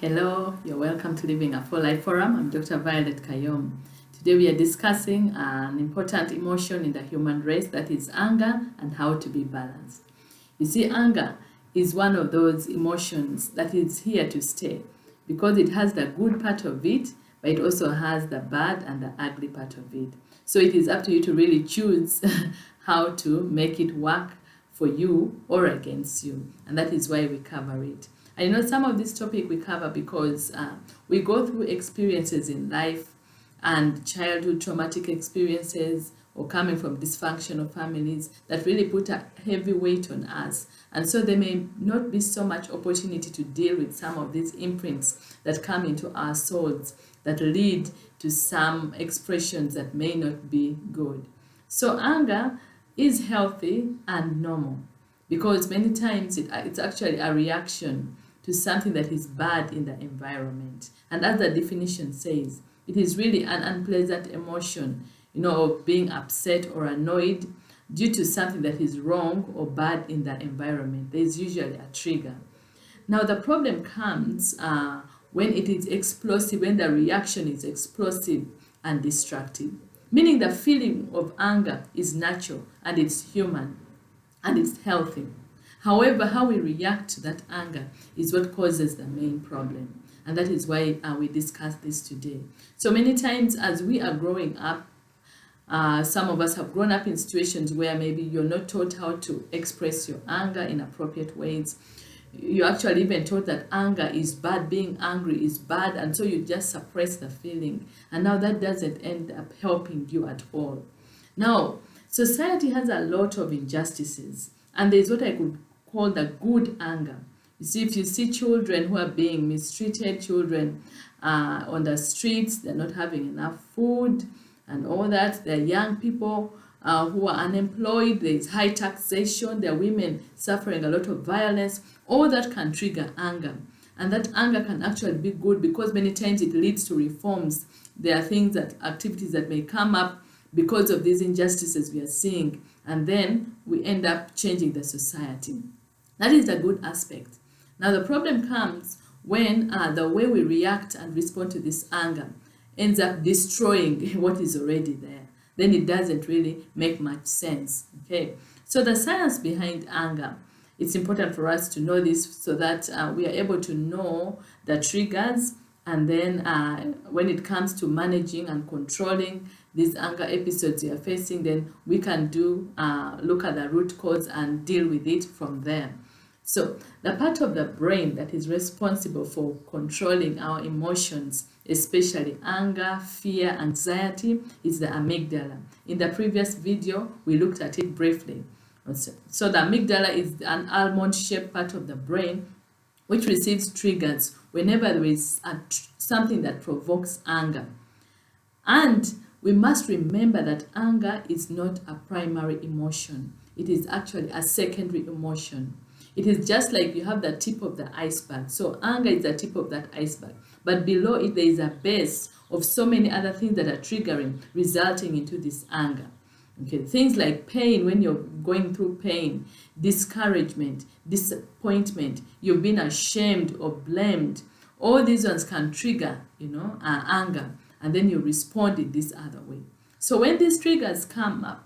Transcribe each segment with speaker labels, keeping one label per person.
Speaker 1: Hello, you're welcome to Living a Full Life Forum. I'm Dr. Violet Kayom. Today we are discussing an important emotion in the human race, that is anger, and how to be balanced. You see, anger is one of those emotions that is here to stay because it has the good part of it, but it also has the bad and the ugly part of it. So it is up to you to really choose how to make it work for you or against you. And that is why we cover it. I know some of this topic we cover because we go through experiences in life and childhood traumatic experiences or coming from dysfunctional families that really put a heavy weight on us. And so there may not be so much opportunity to deal with some of these imprints that come into our souls that lead to some expressions that may not be good. So anger is healthy and normal because many times it's actually a reaction to something that is bad in the environment. And as the definition says, it is really an unpleasant emotion, of being upset or annoyed due to something that is wrong or bad in the environment. There is usually a trigger. Now, the problem comes when it is explosive, when the reaction is explosive and destructive, meaning the feeling of anger is natural and it's human and it's healthy. However, how we react to that anger is what causes the main problem. And that is why we discuss this today. So many times as we are growing up, some of us have grown up in situations where maybe you're not taught how to express your anger in appropriate ways. You're actually even taught that anger is bad, being angry is bad, and so you just suppress the feeling. And now that doesn't end up helping you at all. Now, society has a lot of injustices, and there's what I could call the good anger. You see, if you see children who are being mistreated, children on the streets, they're not having enough food and all that. There are young people who are unemployed, there is high taxation, there are women suffering a lot of violence. All that can trigger anger. And that anger can actually be good because many times it leads to reforms. There are activities that may come up because of these injustices we are seeing. And then we end up changing the society. That is the good aspect. Now the problem comes when the way we react and respond to this anger ends up destroying what is already there. Then it doesn't really make much sense. Okay. So the science behind anger, it's important for us to know this so that we are able to know the triggers, and then when it comes to managing and controlling these anger episodes you are facing, then we can look at the root cause and deal with it from there. So the part of the brain that is responsible for controlling our emotions, especially anger, fear, anxiety, is the amygdala. In the previous video, we looked at it briefly. So the amygdala is an almond-shaped part of the brain which receives triggers whenever there is something that provokes anger. And we must remember that anger is not a primary emotion. It is actually a secondary emotion. It is just like you have the tip of the iceberg. So anger is the tip of that iceberg. But below it, there is a base of so many other things that are triggering, resulting into this anger. Okay, things like pain, when you're going through pain, discouragement, disappointment, you've been ashamed or blamed. All these ones can trigger, anger. And then you respond in this other way. So when these triggers come up,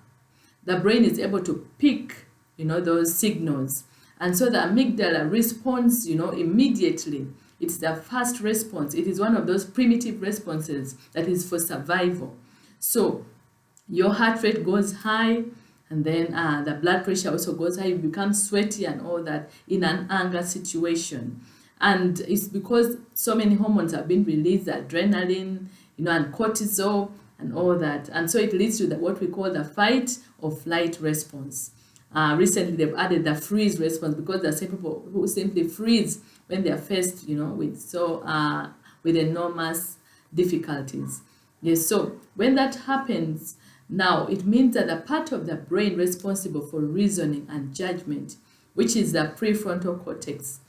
Speaker 1: the brain is able to pick, those signals. And so the amygdala responds, immediately. It's the first response. It is one of those primitive responses that is for survival. So your heart rate goes high, and then the blood pressure also goes high. You become sweaty and all that in an anger situation. And it's because so many hormones have been released, adrenaline, and cortisol and all that. And so it leads to what we call the fight or flight response. Recently, they've added the freeze response because there are some people who simply freeze when they are faced, with enormous difficulties. Yes, so when that happens, now it means that the part of the brain responsible for reasoning and judgment, which is the prefrontal cortex,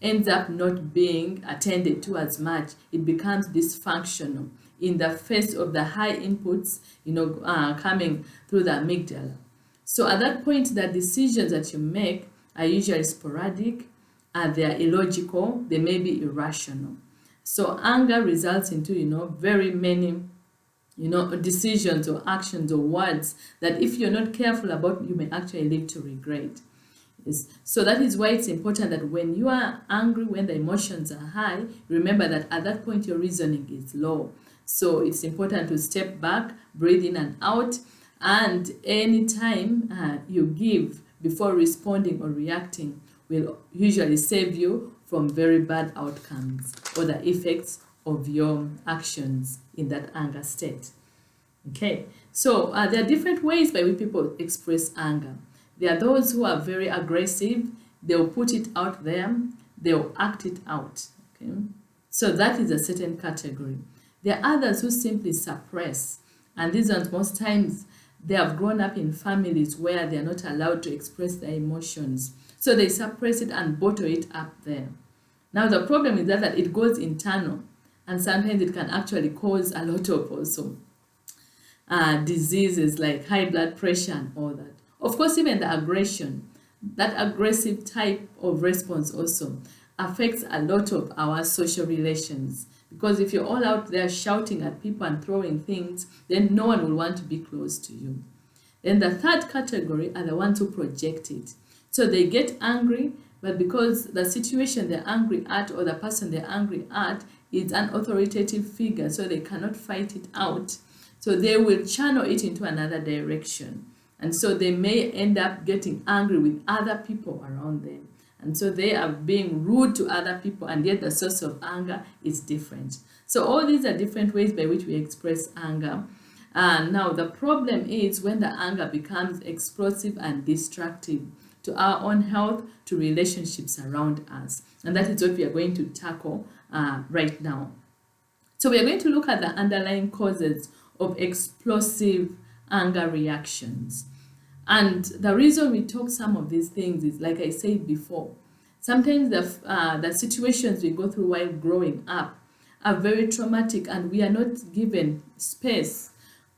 Speaker 1: ends up not being attended to as much. It becomes dysfunctional in the face of the high inputs, coming through the amygdala. So at that point, the decisions that you make are usually sporadic, they are illogical, they may be irrational. So anger results into, very many, decisions or actions or words that if you're not careful about, you may actually lead to regret. Yes. So that is why it's important that when you are angry, when the emotions are high, remember that at that point your reasoning is low. So it's important to step back, breathe in and out, and any time you give before responding or reacting will usually save you from very bad outcomes or the effects of your actions in that anger state. Okay, so there are different ways by which people express anger. There are those who are very aggressive, they'll put it out there, they'll act it out. Okay, so that is a certain category. There are others who simply suppress, and these ones most times they have grown up in families where they are not allowed to express their emotions. So they suppress it and bottle it up there. Now the problem is that it goes internal, and sometimes it can actually cause a lot of also diseases like high blood pressure and all that. Of course, even the aggression, that aggressive type of response also affects a lot of our social relations. Because if you're all out there shouting at people and throwing things, then no one will want to be close to you. Then the third category are the ones who project it. So they get angry, but because the situation they're angry at or the person they're angry at is an authoritative figure, so they cannot fight it out. So they will channel it into another direction. And so they may end up getting angry with other people around them. And so they are being rude to other people, and yet the source of anger is different. So all these are different ways by which we express anger. Now the problem is when the anger becomes explosive and destructive to our own health, to relationships around us. And that is what we are going to tackle right now. So we are going to look at the underlying causes of explosive anger reactions. And the reason we talk some of these things is, like I said before, sometimes the situations we go through while growing up are very traumatic, and we are not given space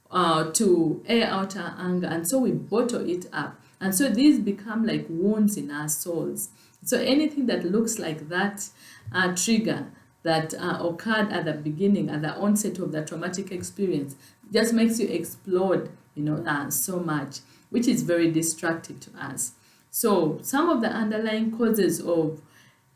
Speaker 1: to air out our anger, and so we bottle it up. And so these become like wounds in our souls. So anything that looks like that trigger that occurred at the beginning, at the onset of the traumatic experience, just makes you explode, so much, which is very destructive to us. So some of the underlying causes of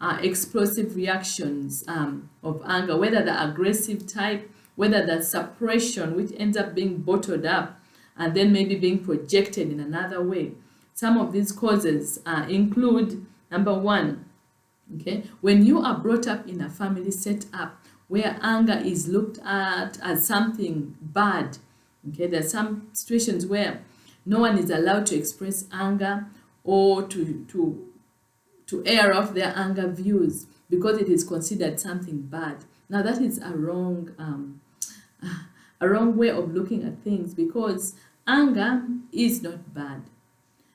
Speaker 1: explosive reactions of anger, whether the aggressive type, whether the suppression, which ends up being bottled up and then maybe being projected in another way. Some of these causes include, number one, okay, when you are brought up in a family setup where anger is looked at as something bad, okay, there are some situations where no one is allowed to express anger or to air off their anger views because it is considered something bad. Now that is a wrong way of looking at things, because anger is not bad.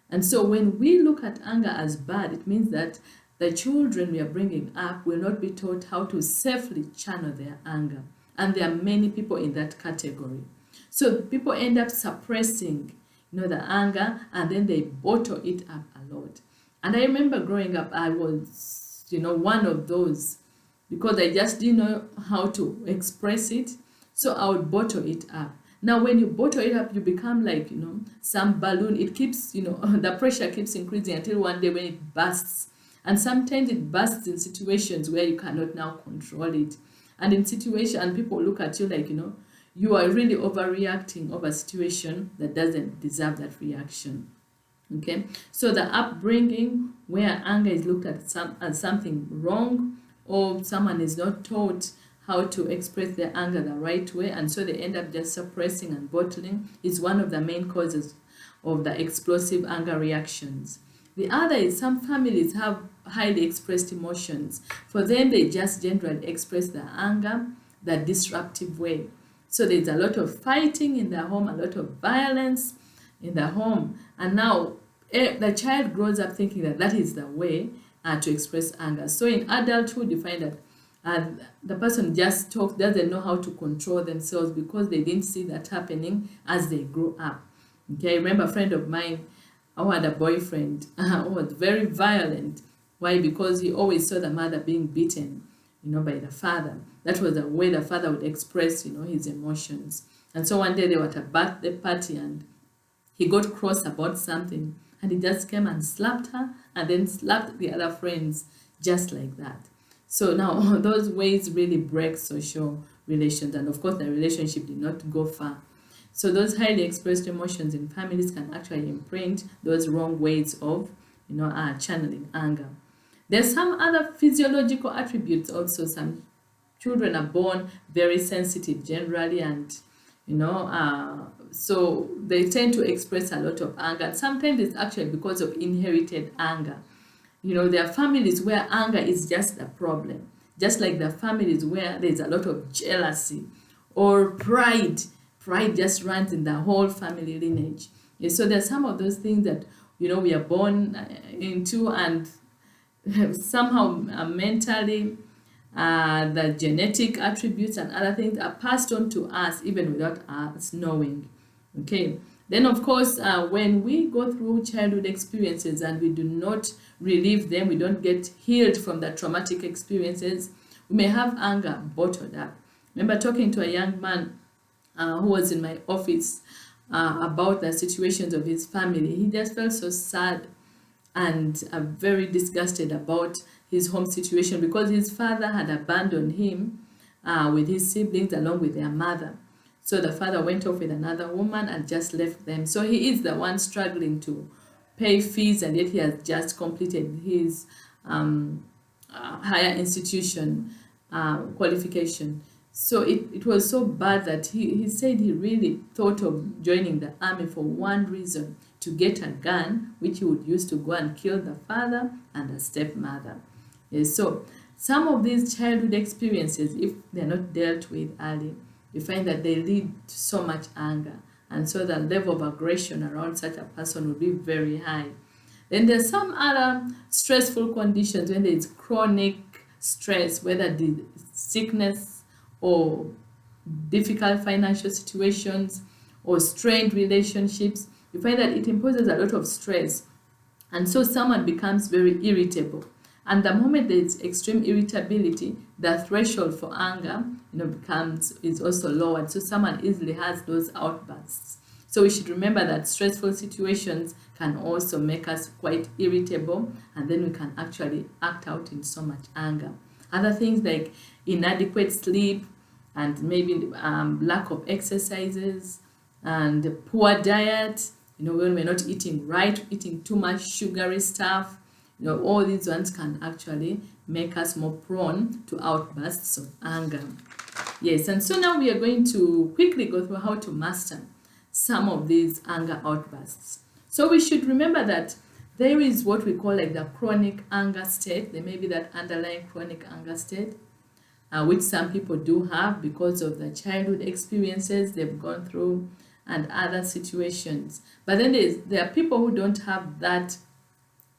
Speaker 1: And so when we look at anger as bad, it means that the children we are bringing up will not be taught how to safely channel their anger. And there are many people in that category. So people end up suppressing, the anger, and then they bottle it up a lot. And I remember growing up, I was, one of those, because I just didn't know how to express it. So I would bottle it up. Now, when you bottle it up, you become like, some balloon. It keeps, the pressure keeps increasing until one day when it bursts. And sometimes it bursts in situations where you cannot now control it. And in situations, and people look at you like, you are really overreacting over a situation that doesn't deserve that reaction. Okay, so the upbringing where anger is looked at as something wrong, or someone is not taught how to express their anger the right way, and so they end up just suppressing and bottling, is one of the main causes of the explosive anger reactions. The other is some families have highly expressed emotions. For them, they just generally express their anger the disruptive way. So there's a lot of fighting in the home, a lot of violence in the home. And now the child grows up thinking that that is the way to express anger. So in adulthood, you find that the person just doesn't know how to control themselves because they didn't see that happening as they grew up. Okay, I remember a friend of mine who had a boyfriend who was very violent. Why? Because he always saw the mother being beaten, by the father. That was the way the father would express, his emotions. And so one day they were at a birthday party and he got cross about something and he just came and slapped her and then slapped the other friends just like that. So now those ways really break social relations, and of course the relationship did not go far. So those highly expressed emotions in families can actually imprint those wrong ways of channeling anger. There's some other physiological attributes also. Some children are born very sensitive generally, and so they tend to express a lot of anger. Sometimes it's actually because of inherited anger. There are families where anger is just a problem, just like the families where there's a lot of jealousy or pride. Pride just runs in the whole family lineage. Yeah, so there's some of those things that we are born into, and somehow mentally the genetic attributes and other things are passed on to us even without us knowing. Okay. Then, of course, when we go through childhood experiences and we do not relive them, we don't get healed from the traumatic experiences, we may have anger bottled up. Remember talking to a young man who was in my office about the situations of his family. He just felt so sad and very disgusted about his home situation because his father had abandoned him with his siblings along with their mother. So the father went off with another woman and just left them. So he is the one struggling to pay fees, and yet he has just completed his higher institution qualification. So it was so bad that he said he really thought of joining the army for one reason: to get a gun, which he would use to go and kill the father and the stepmother. Yes, so some of these childhood experiences, if they're not dealt with early, you find that they lead to so much anger. And so the level of aggression around such a person will be very high. Then there's some other stressful conditions when there is chronic stress, whether the sickness or difficult financial situations or strained relationships. You find that it imposes a lot of stress. And so someone becomes very irritable. And the moment there is extreme irritability, the threshold for anger, is also lowered. So someone easily has those outbursts. So we should remember that stressful situations can also make us quite irritable, and then we can actually act out in so much anger. Other things like inadequate sleep and maybe lack of exercises and poor diet, when we're not eating right, eating too much sugary stuff, all these ones can actually make us more prone to outbursts of anger. Yes, and so now we are going to quickly go through how to master some of these anger outbursts. So we should remember that there is what we call like the chronic anger state. There may be that underlying chronic anger state, which some people do have because of the childhood experiences they've gone through and other situations. But then there are people who don't have that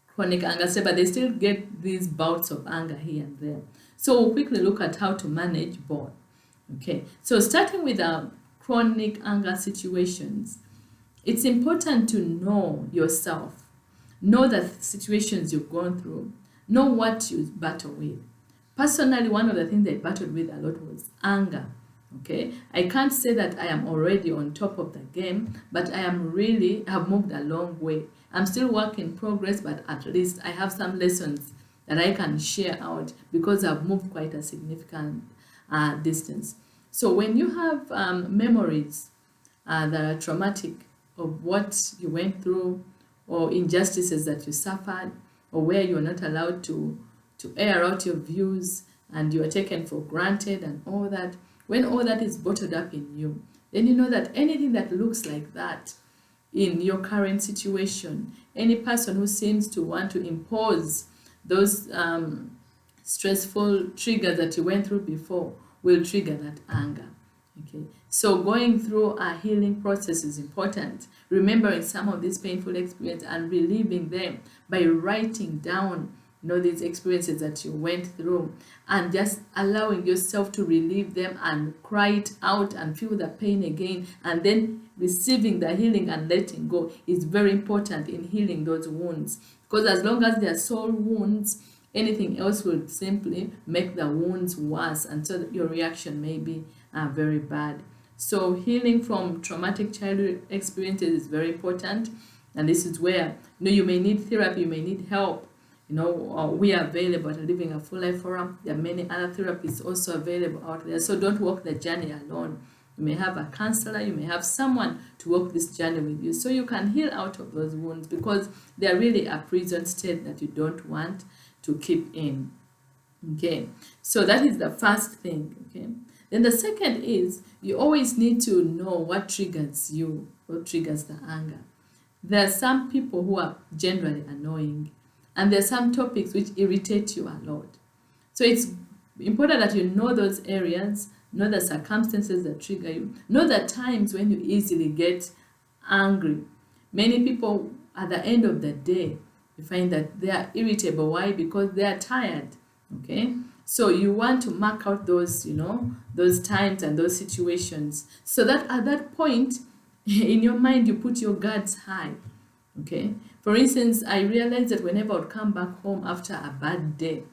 Speaker 1: chronic anger state, but they still get these bouts of anger here and there. So we'll quickly look at how to manage both. Okay, so starting with chronic anger situations, it's important to know yourself, know the situations you've gone through, know what you battle with. Personally, one of the things I battled with a lot was anger. Okay, I can't say that I am already on top of the game, but I have moved a long way. I'm still work in progress, but at least I have some lessons that I can share out because I've moved quite a significant distance. So when you have memories that are traumatic of what you went through or injustices that you suffered, or where you're not allowed to air out your views and you are taken for granted and all that, when all that is bottled up in you, then you know that anything that looks like that in your current situation, any person who seems to want to impose those stressful triggers that you went through before will trigger that anger. Okay, so going through a healing process is important. Remembering some of these painful experiences and reliving them by writing down these experiences that you went through, and just allowing yourself to relive them and cry it out and feel the pain again, and then receiving the healing and letting go is very important in healing those wounds. Because as long as they are soul wounds, Anything else will simply make the wounds worse, and so that your reaction may be very bad. So healing from traumatic childhood experiences is very important, and this is where you may need therapy, you may need help. We are available at Living a Full Life Forum. There are many other therapists also available out there. So don't walk the journey alone. You may have a counselor, you may have someone to walk this journey with you so you can heal out of those wounds, because they're really a prison state that you don't want to keep in. Okay, so that is the first thing. Okay, then the second is you always need to know what triggers you, what triggers the anger. There are some people who are generally annoying, and there are some topics which irritate you a lot. So it's important that you know those areas, know the circumstances that trigger you, know the times when you easily get angry. Many people at the end of the day, you find that they are irritable. Why? Because they are tired. Okay, so you want to mark out those, those times and those situations, so that at that point in your mind you put your guards high. Okay, for instance, I realized that whenever I would come back home after a bad day,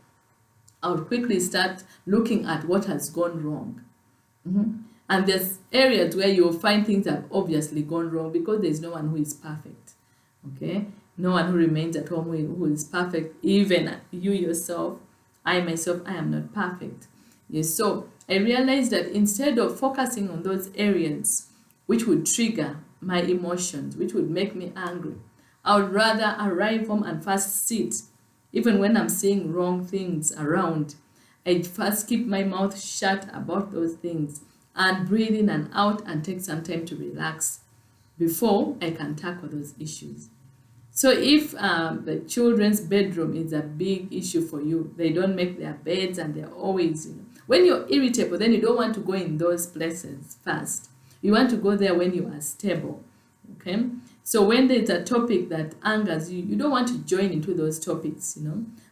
Speaker 1: I would quickly start looking at what has gone wrong. And there's areas where you'll find things that have obviously gone wrong, because there's no one who is perfect. Okay, no one who remains at home who is perfect. Even you yourself, I myself, I am not perfect. Yes, so I realized that instead of focusing on those areas which would trigger my emotions, which would make me angry, I would rather arrive home and first sit. Even when I'm seeing wrong things around, I first keep my mouth shut about those things and breathe in and out and take some time to relax before I can tackle those issues. So if the children's bedroom is a big issue for you, they don't make their beds and they're always, when you're irritable, then you don't want to go in those places first. You want to go there when you are stable. Okay? So when there's a topic that angers you, you don't want to join into those topics,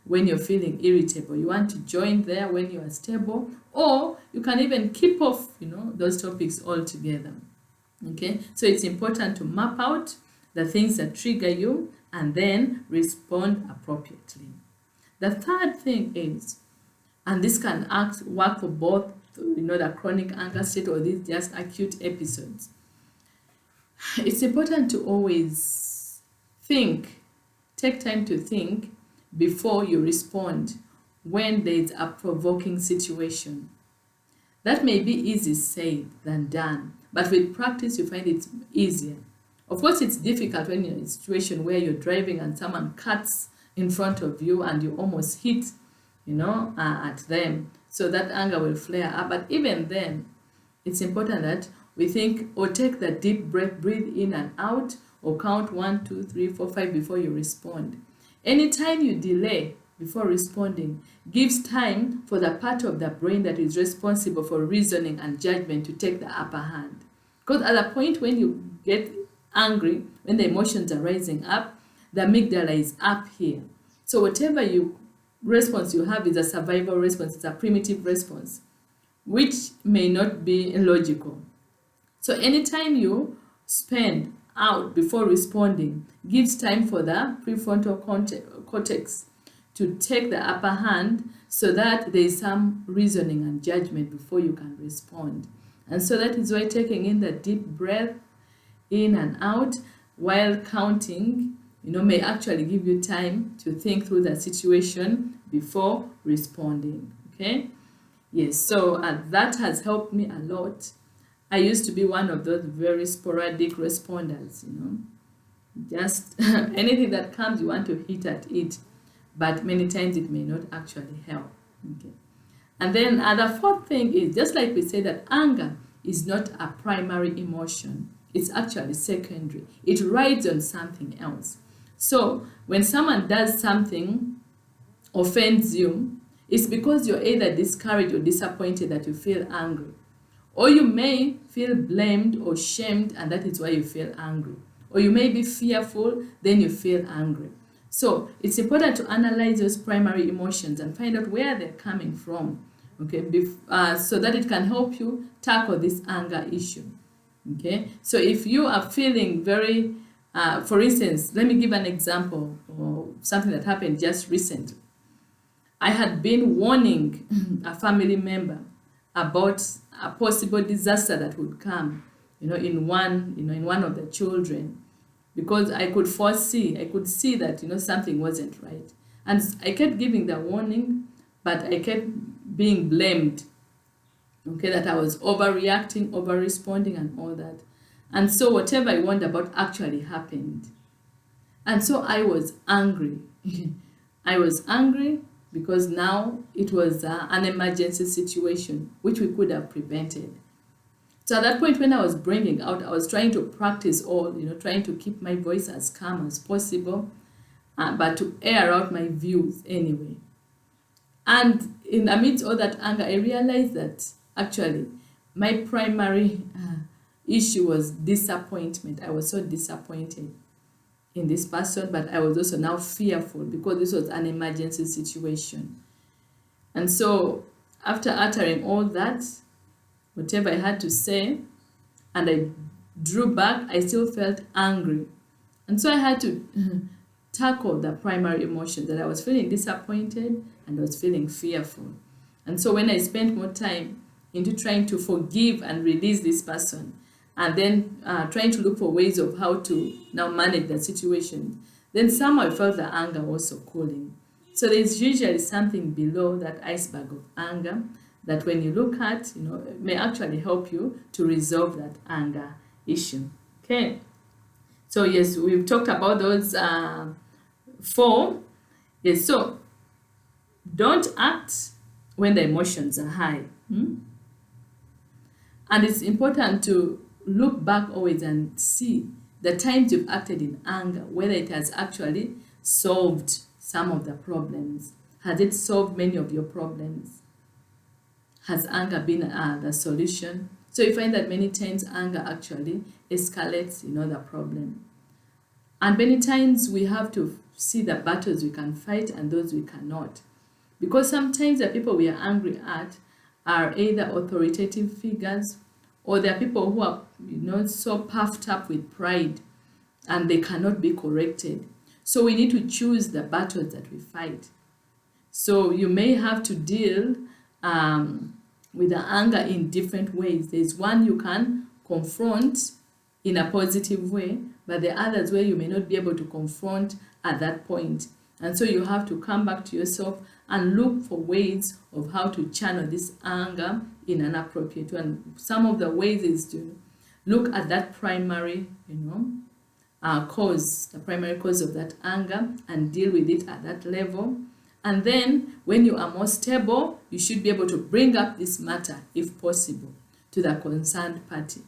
Speaker 1: when you're feeling irritable. You want to join there when you are stable, or you can even keep off, those topics altogether. Okay? So it's important to map out the things that trigger you and then respond appropriately. The third thing is, and this can work for both, the chronic anger state or these just acute episodes. It's important to always take time to think before you respond when there's a provoking situation. That may be easy said than done, but with practice you find it's easier. Of course, it's difficult when you're in a situation where you're driving and someone cuts in front of you and you almost hit, at them. So that anger will flare up. But even then, it's important that we think or take the deep breath, breathe in and out, or count 1, 2, 3, 4, 5 before you respond. Anytime you delay before responding gives time for the part of the brain that is responsible for reasoning and judgment to take the upper hand. Because at the point when you get angry, when the emotions are rising up, the amygdala is up here. So whatever response you have is a survival response, it's a primitive response, which may not be illogical. So anytime you spend out before responding gives time for the prefrontal cortex to take the upper hand, so that there is some reasoning and judgment before you can respond. And so that is why taking in the deep breath in and out while counting, may actually give you time to think through the situation before responding. Okay? Yes, so that has helped me a lot. I used to be one of those very sporadic responders, Just anything that comes, you want to hit at it. But many times it may not actually help. Okay. And then the fourth thing is, just like we say that anger is not a primary emotion, it's actually secondary. It rides on something else. So when someone does something, offends you, it's because you're either discouraged or disappointed that you feel angry. Or you may feel blamed or shamed, and that is why you feel angry. Or you may be fearful, then you feel angry. So it's important to analyze those primary emotions and find out where they're coming from, okay, so that it can help you tackle this anger issue. Okay, so if you are feeling very, for instance, let me give an example of something that happened just recently. I had been warning a family member about a possible disaster that would come, in one of the children, because I could see that, something wasn't right. And I kept giving the warning, but I kept being blamed, okay, that I was overreacting, over responding, and all that. And so whatever I warned about actually happened. And so I was angry. I was angry because now it was an emergency situation, which we could have prevented. So at that point, when I was bringing out, I was trying to practice trying to keep my voice as calm as possible, but to air out my views anyway. And in amidst all that anger, I realized that actually my primary issue was disappointment. I was so disappointed in this person, but I was also now fearful because this was an emergency situation. And so after uttering all that, whatever I had to say, and I drew back, I still felt angry. And so I had to tackle the primary emotion, that I was feeling disappointed and I was feeling fearful. And so when I spent more time into trying to forgive and release this person, and then trying to look for ways of how to now manage the situation, then somehow I felt the anger also cooling. So there's usually something below that iceberg of anger that when you look at, it may actually help you to resolve that anger issue. Okay. So yes, we've talked about those 4. Yes, so don't act when the emotions are high. And it's important to look back always and see the times you've acted in anger, whether it has actually solved some of the problems. Has it solved many of your problems? Has anger been the solution? So you find that many times anger actually escalates, the problem. And many times we have to see the battles we can fight and those we cannot. Because sometimes the people we are angry at are either authoritative figures, or there are people who are, so puffed up with pride and they cannot be corrected. So we need to choose the battles that we fight. So you may have to deal with the anger in different ways. There's one you can confront in a positive way, but there are others where you may not be able to confront at that point. And so you have to come back to yourself and look for ways of how to channel this anger in an appropriate way. And some of the ways is to look at that primary, cause, the primary cause of that anger, and deal with it at that level. And then when you are more stable, you should be able to bring up this matter, if possible, to the concerned party.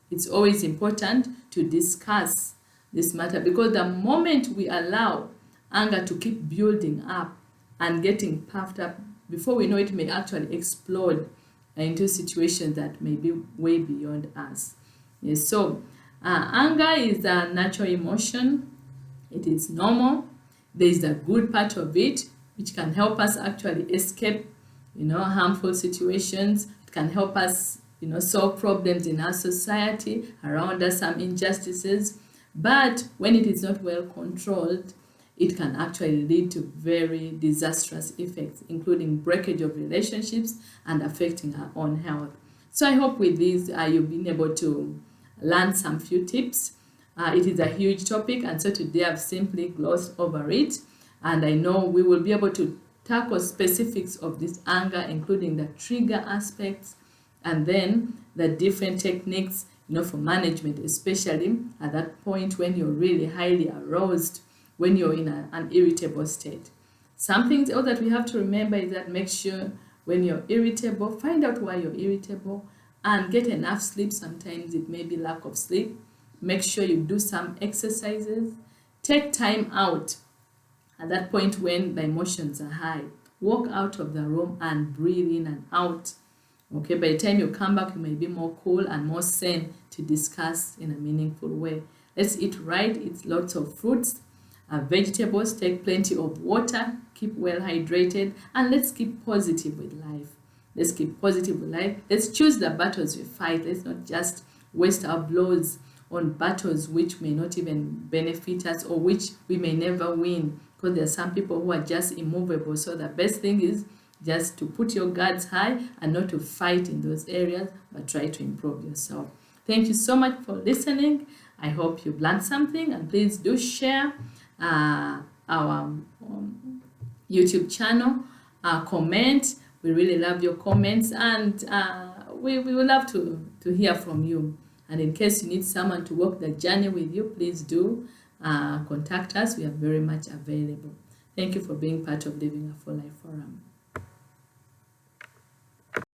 Speaker 1: It's always important to discuss this matter, because the moment we allow anger to keep building up and getting puffed up, before we know it may actually explode into situations that may be way beyond us. Yes, so anger is a natural emotion. It is normal. There is the good part of it, which can help us actually escape, harmful situations. It can help us, solve problems in our society, around us, some injustices. But when it is not well controlled, it can actually lead to very disastrous effects, including breakage of relationships and affecting our own health. So I hope with this, you've been able to learn some few tips. It is a huge topic, and so today I've simply glossed over it. And I know we will be able to tackle specifics of this anger, including the trigger aspects, and then the different techniques, for management, especially at that point when you're really highly aroused, when you're in an irritable state. Some things else that we have to remember is that make sure when you're irritable, find out why you're irritable and get enough sleep. Sometimes it may be lack of sleep. Make sure you do some exercises. Take time out at that point when the emotions are high. Walk out of the room and breathe in and out. Okay, by the time you come back, you may be more cool and more sane to discuss in a meaningful way. Let's eat right, eat lots of fruits, vegetables, take plenty of water, keep well hydrated, and let's keep positive with life. Let's keep positive with life. Let's choose the battles we fight. Let's not just waste our blows on battles which may not even benefit us or which we may never win. because there are some people who are just immovable. So the best thing is just to put your guards high and not to fight in those areas, but try to improve yourself. Thank you so much for listening. I hope you've learned something, and please do share our YouTube channel, comment. We really love your comments, and we would love to hear from you. And in case you need someone to walk the journey with you, please do contact us. We are very much available. Thank you for being part of Living a Full Life Forum.